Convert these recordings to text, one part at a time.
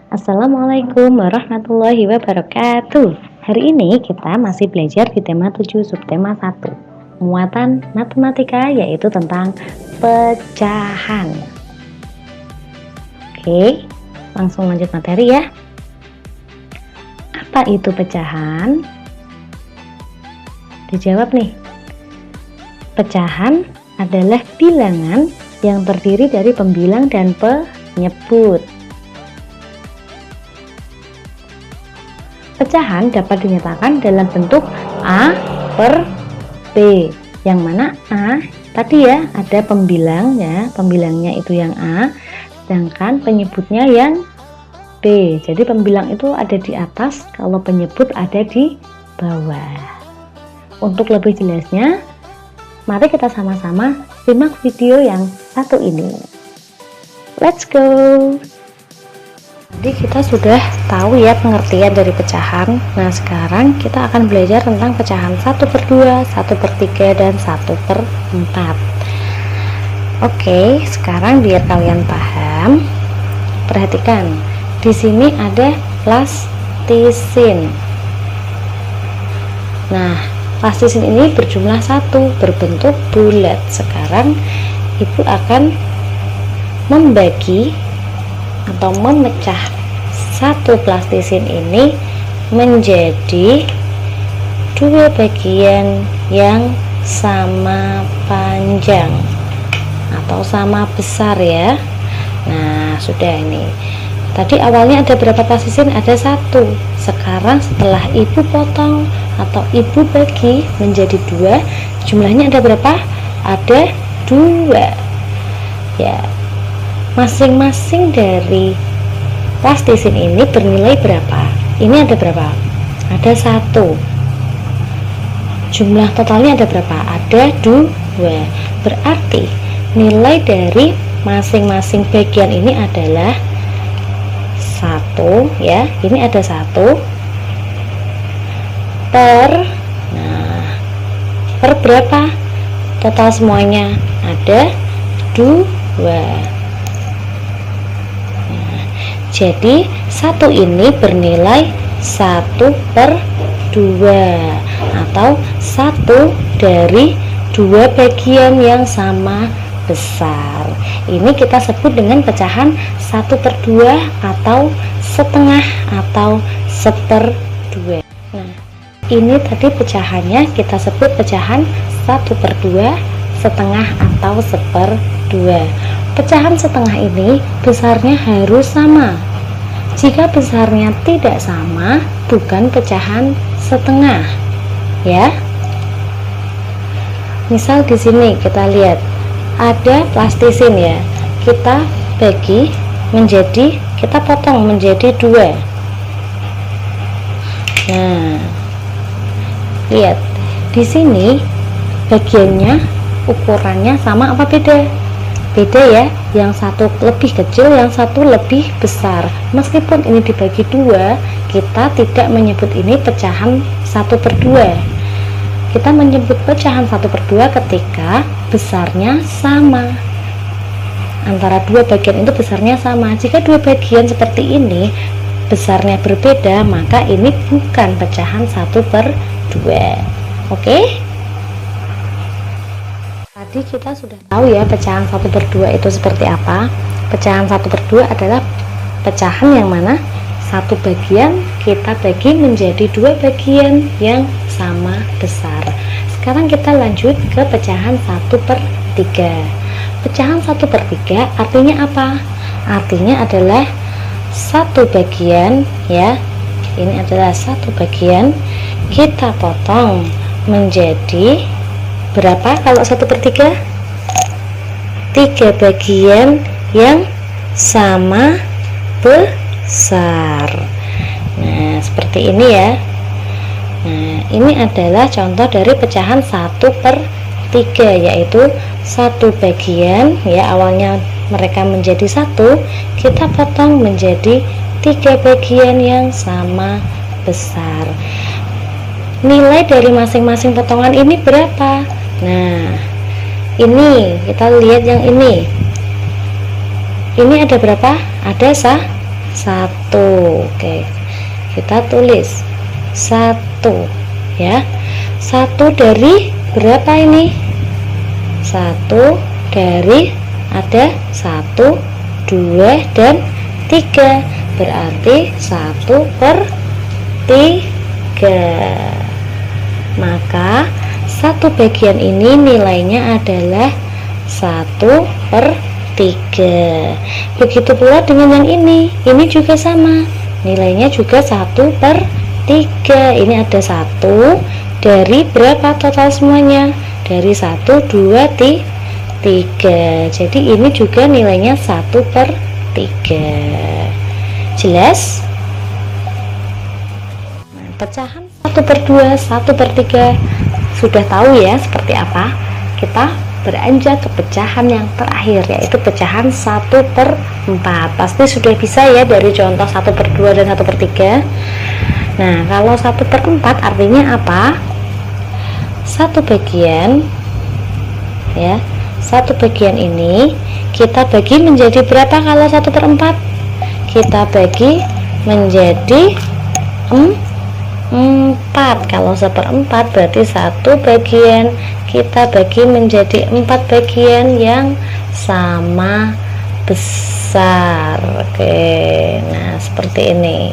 Assalamualaikum warahmatullahi wabarakatuh. Hari ini kita masih belajar di tema 7 subtema 1, muatan matematika, yaitu tentang pecahan. Oke, langsung lanjut materi ya. Apa itu pecahan? Dijawab nih. Pecahan adalah bilangan yang terdiri dari pembilang dan penyebut. Pecahan dapat dinyatakan dalam bentuk A per B, yang mana A tadi ya ada pembilangnya, pembilangnya itu yang A, sedangkan penyebutnya yang B. Jadi pembilang itu ada di atas, kalau penyebut ada di bawah. Untuk lebih jelasnya, mari kita sama-sama simak video yang satu ini. Let's go! Jadi kita sudah tahu ya pengertian dari pecahan. Nah sekarang kita akan belajar tentang pecahan 1/2, 1/3, dan 1/4. Oke, sekarang biar kalian paham, perhatikan. Di sini ada plastisin. Nah, plastisin ini berjumlah 1, berbentuk bulat. Sekarang Ibu akan membagi atau memecah satu plastisin ini menjadi dua bagian yang sama panjang atau sama besar ya. Nah sudah, ini tadi awalnya ada berapa plastisin? Ada 1. Sekarang setelah Ibu potong atau Ibu bagi menjadi 2, jumlahnya ada berapa? Ada 2 ya. Masing-masing dari plastisin ini bernilai berapa? Ini ada berapa? Ada 1. Jumlah totalnya ada berapa? Ada 2. Berarti nilai dari masing-masing bagian ini adalah 1 ya. Ini ada 1 per, nah per berapa? Total semuanya ada 2. Jadi 1 ini bernilai 1/2 atau 1 dari 2 bagian yang sama besar. Ini kita sebut dengan pecahan 1/2 atau setengah atau 1/2. Nah, ini tadi pecahannya kita sebut pecahan 1/2, setengah atau 1/2. Pecahan setengah ini besarnya harus sama. Jika besarnya tidak sama, bukan pecahan setengah ya. Misal di sini kita lihat ada plastisin ya, kita bagi menjadi, kita potong menjadi 2. Nah lihat di sini bagiannya ukurannya sama apa beda? Beda ya, yang satu lebih kecil, yang satu lebih besar. Meskipun ini dibagi 2, kita tidak menyebut ini pecahan 1/2. Kita menyebut pecahan 1/2 ketika besarnya sama. Antara 2 bagian itu besarnya sama. Jika 2 bagian seperti ini besarnya berbeda, maka ini bukan pecahan 1/2. Oke? Tadi kita sudah tahu ya pecahan 1/2 itu seperti apa. Pecahan 1/2 adalah pecahan yang mana satu bagian kita bagi menjadi 2 bagian yang sama besar. Sekarang kita lanjut ke pecahan 1/3. Pecahan 1/3 artinya apa? Artinya adalah satu bagian ya. Ini adalah satu bagian, kita potong menjadi berapa kalau 1/3? 3 bagian yang sama besar. Nah seperti ini ya. Nah ini adalah contoh dari pecahan 1/3, yaitu satu bagian ya, awalnya mereka menjadi 1, kita potong menjadi 3 bagian yang sama besar. Nilai dari masing-masing potongan ini berapa? Nah ini kita lihat yang ini ada berapa? Ada 1. Oke, kita tulis 1 ya. 1 dari berapa ini? 1 dari ada 1, 2 dan 3, berarti 1/3. Maka 1 bagian ini nilainya adalah 1/3. Begitu pula dengan yang ini juga sama, nilainya juga 1/3. Ini ada 1 dari berapa total semuanya? Dari 1, 2, 3. Jadi ini juga nilainya 1/3. Jelas? Nah, pecahan 1/2, 1/3 sudah tahu ya seperti apa. Kita beranjak ke pecahan yang terakhir, yaitu pecahan 1/4. Pasti sudah bisa ya dari contoh 1/2 dan 1/3. Nah, kalau 1/4 artinya apa? Satu bagian ya, satu bagian ini kita bagi menjadi berapa? Kalau 1/4 kita bagi menjadi 4. Kalau 1/4 berarti satu bagian kita bagi menjadi 4 bagian yang sama besar. Oke, nah seperti ini.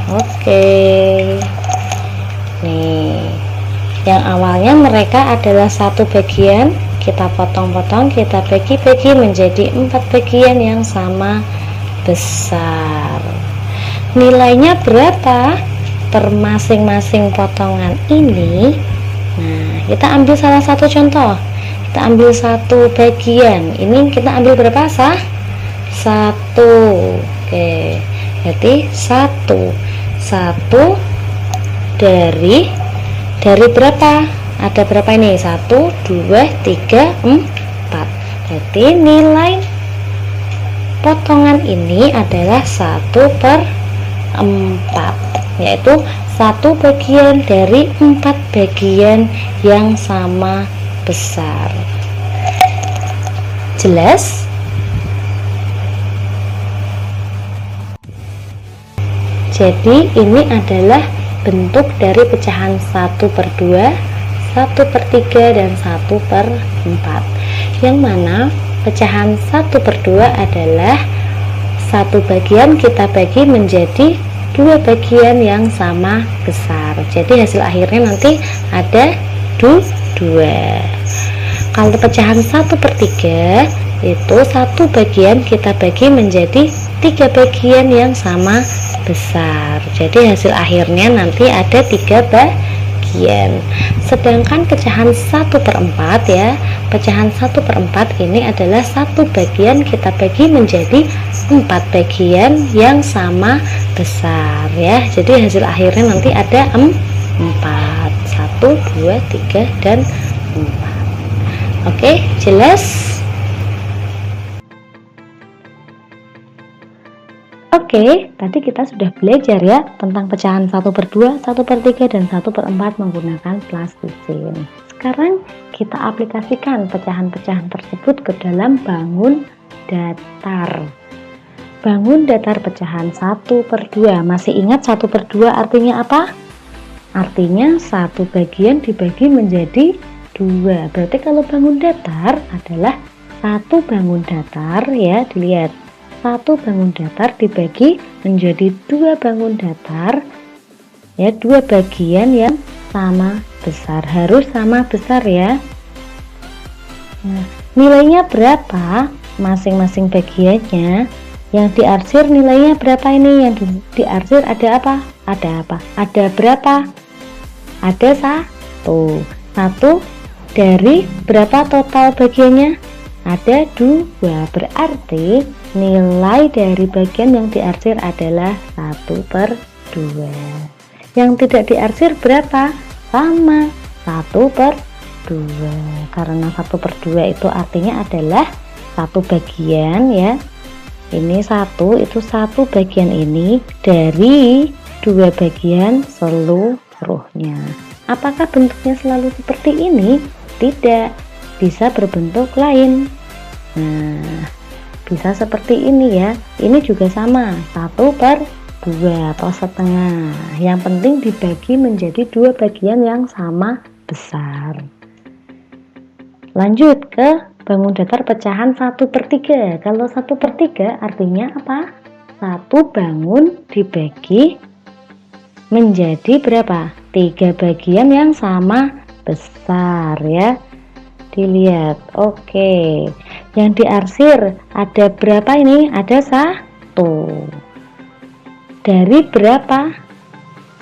Oke, nih yang awalnya mereka adalah satu bagian, kita potong-potong, kita bagi-bagi menjadi 4 bagian yang sama besar. Nilainya berapa per masing-masing potongan ini? Nah, kita ambil salah satu contoh. Kita ambil satu bagian. Ini kita ambil berapa sah? 1. Oke, berarti 1 dari berapa? Ada berapa ini? 1, 2, 3, 4. Berarti nilai potongan ini adalah 1/4, yaitu satu bagian dari 4 bagian yang sama besar. Jelas? Jadi ini adalah bentuk dari pecahan 1/2, 1/3 dan 1/4, yang mana pecahan 1/2 adalah satu bagian kita bagi menjadi 2 bagian yang sama besar. Jadi hasil akhirnya nanti ada 2. Kalau pecahan 1/3 itu satu bagian kita bagi menjadi 3 bagian yang sama besar. Jadi hasil akhirnya nanti ada 3 bagian. Sedangkan pecahan 1/4 ya, pecahan 1/4 ini adalah satu bagian kita bagi menjadi 4 bagian yang sama besar ya. Jadi hasil akhirnya nanti ada 4. 1, 2, 3 dan 4. Oke, jelas? Oke, tadi kita sudah belajar ya tentang pecahan 1/2, 1/3 dan 1/4 menggunakan plasticine. Sekarang kita aplikasikan pecahan-pecahan tersebut ke dalam bangun datar. Bangun datar pecahan 1/2. Masih ingat 1/2 artinya apa? Artinya satu bagian dibagi menjadi 2. Berarti kalau bangun datar adalah satu bangun datar ya, dilihat. Satu bangun datar dibagi menjadi 2 bangun datar ya, 2 bagian yang sama besar, harus sama besar ya. Nah, nilainya berapa masing-masing bagiannya? Yang diarsir nilainya berapa ini? Yang diarsir ada apa? Ada berapa? Ada 1. 1 dari berapa total bagiannya? Ada 2. Berarti nilai dari bagian yang diarsir adalah 1/2. Yang tidak diarsir berapa? Sama, 1/2. Karena 1/2 itu artinya adalah satu bagian ya. Ini 1, itu satu bagian ini dari 2 bagian seluruhnya. Apakah bentuknya selalu seperti ini? Tidak, bisa berbentuk lain. Nah, bisa seperti ini ya. Ini juga sama, 1/2 atau setengah. Yang penting dibagi menjadi dua bagian yang sama besar. Lanjut ke bangun datar pecahan 1/3. Kalau 1/3 artinya apa? Satu bangun dibagi menjadi berapa? 3 bagian yang sama besar ya. Dilihat. Oke, yang diarsir ada berapa ini? Ada 1. Dari berapa?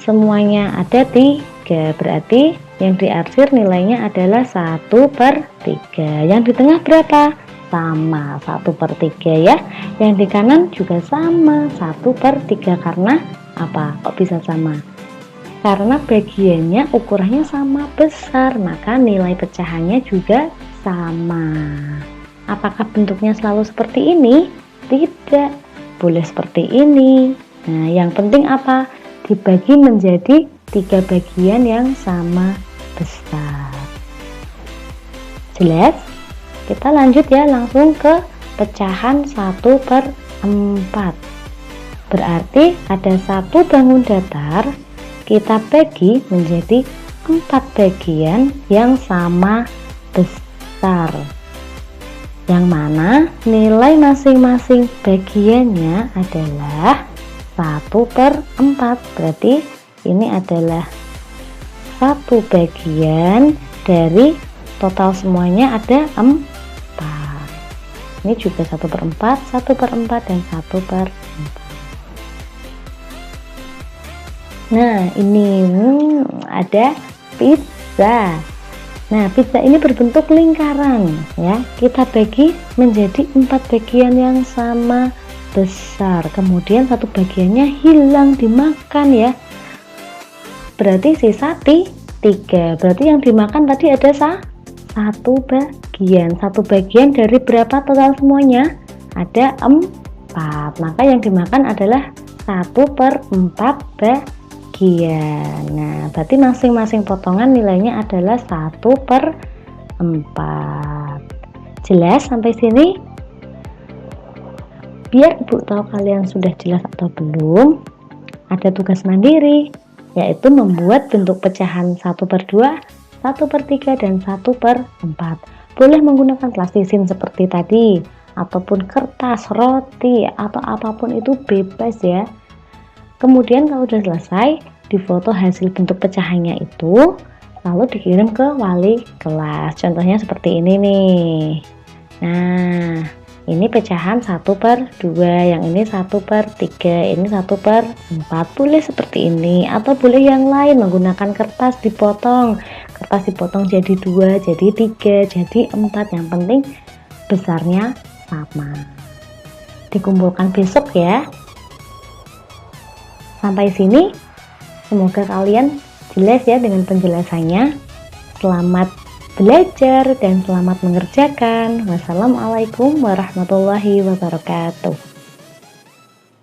Semuanya ada 3, berarti yang diarsir nilainya adalah 1/3. Yang di tengah berapa? Sama, 1/3 ya. Yang di kanan juga sama, 1/3. Karena apa? Kok bisa sama? Karena bagiannya ukurannya sama besar, maka nilai pecahannya juga sama. Apakah bentuknya selalu seperti ini? Tidak, boleh seperti ini. Nah, yang penting apa? Dibagi menjadi 3 bagian yang sama besar. Jelas? Kita lanjut ya, langsung ke pecahan 1/4. Berarti ada 1 bangun datar, kita bagi menjadi 4 bagian yang sama besar, yang mana nilai masing-masing bagiannya adalah 1/4. Berarti ini adalah 1 bagian dari total semuanya ada 4. Ini juga 1/4, 1/4, dan 1/4. Nah, ini ada pizza. Nah, pizza ini berbentuk lingkaran ya. Kita bagi menjadi 4 bagian yang sama besar. Kemudian 1 bagiannya hilang dimakan ya. Berarti sisa 3. Berarti yang dimakan tadi ada 1 bagian. 1 bagian dari berapa total semuanya? Ada 4. Maka yang dimakan adalah 1/4 bagian. Nah, berarti masing-masing potongan nilainya adalah 1/4. Jelas sampai sini? Biar Ibu tahu kalian sudah jelas atau belum, ada tugas mandiri, yaitu membuat bentuk pecahan 1/2, 1/3, dan 1/4. Boleh menggunakan plastisin seperti tadi, ataupun kertas, roti, atau apapun itu bebas ya. Kemudian kalau sudah selesai, difoto hasil bentuk pecahannya itu, lalu dikirim ke wali kelas. Contohnya seperti ini nih. Nah, ini pecahan 1/2, yang ini 1/3, ini 1/4. Boleh seperti ini, atau boleh yang lain menggunakan kertas dipotong. Kertas dipotong jadi 2, jadi 3, jadi 4. Yang penting besarnya sama. Dikumpulkan besok ya. Sampai sini, semoga kalian jelas ya dengan penjelasannya. Selamat belajar dan selamat mengerjakan. Wassalamualaikum warahmatullahi wabarakatuh.